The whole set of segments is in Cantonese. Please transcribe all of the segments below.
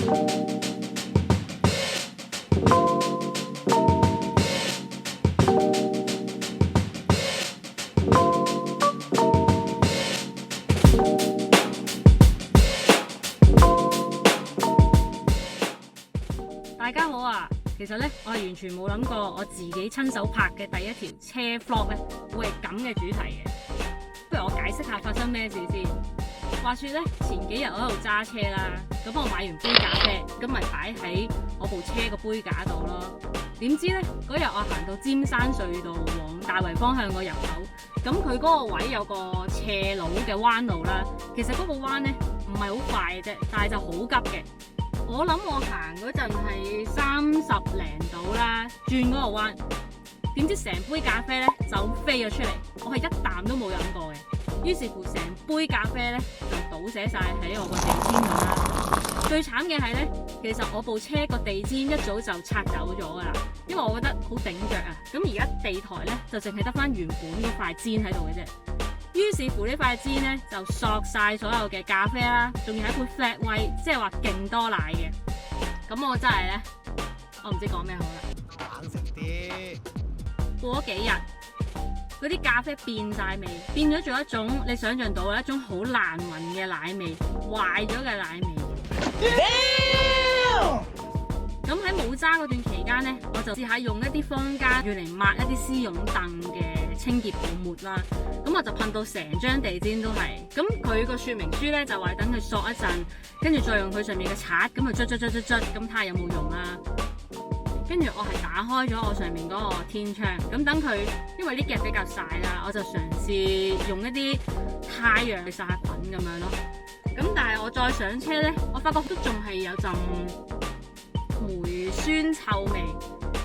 大家好啊！其實咧，我係完全冇諗過我自己親手拍嘅第一條車 vlog 咧，會係咁嘅主題嘅。不如我解釋下發生咩事先。話說咧，前幾日我喺度揸車啦，咁我買完杯咖啡，咁咪擺喺我部車個杯架度咯。點知咧，嗰日我行到尖山隧道往大圍方向個入口，咁佢嗰個位有個斜路嘅彎路啦。其實嗰個彎咧唔係好快嘅啫，但係就好急嘅。我諗我行嗰陣係30零度啦，轉嗰個彎，點知成杯咖啡咧就飛咗出嚟，我係一啖都冇飲過嘅。於是乎成杯咖啡咧就倒瀉晒喺我個地氈度啦。最慘嘅係咧，其實我部車個地氈一早就拆走咗噶啦，因為我覺得好頂腳啊。咁而家地台咧就淨係得翻原本嗰塊氈喺度嘅啫。於是乎呢塊氈咧就索晒所有嘅咖啡啦，仲要係一杯 flat white，即係話勁多奶嘅。咁我真係咧，我唔知講咩好啦。冷靜啲。過咗幾日，嗰啲咖啡變晒味，變咗做一種你想象到嘅一種好難聞嘅奶味，壞咗嘅奶味。咁喺冇揸嗰段期間咧，我就試下用一啲坊間用嚟抹一啲絲絨凳嘅清潔泡沫啦。咁我就噴到成張地氈都係。咁佢個說明書咧就話等佢索一陣，跟住再用佢上面嘅刷咁去捽，咁睇下有冇用啦。跟住我係打開咗我上面嗰個天窗，咁等佢，因為呢幾日比較曬啦，我就嘗試用一啲太陽去殺菌咁樣咯。咁但係我再上車咧，我發覺都仲係有陣霉酸臭味，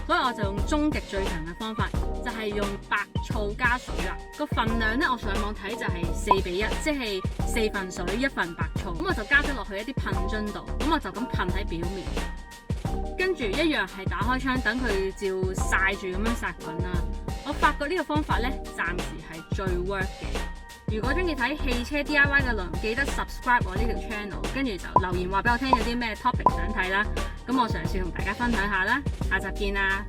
所以我就用終極最強嘅方法，就係用白醋加水啦。個份量咧，我上網睇就係4:1，即係4份水1份白醋。咁我就加咗落去一啲噴樽度，咁我就咁噴喺表面，跟住一樣係打開窗，等佢照曬住咁樣殺菌啦。我發覺呢個方法咧，暫時係最 work 嘅。如果中意睇汽車 DIY 嘅內容，記得 subscribe 我呢條 channel， 跟住就留言話俾我聽有啲咩 topic 想睇啦。咁我嘗試同大家分享下啦，下集見啦！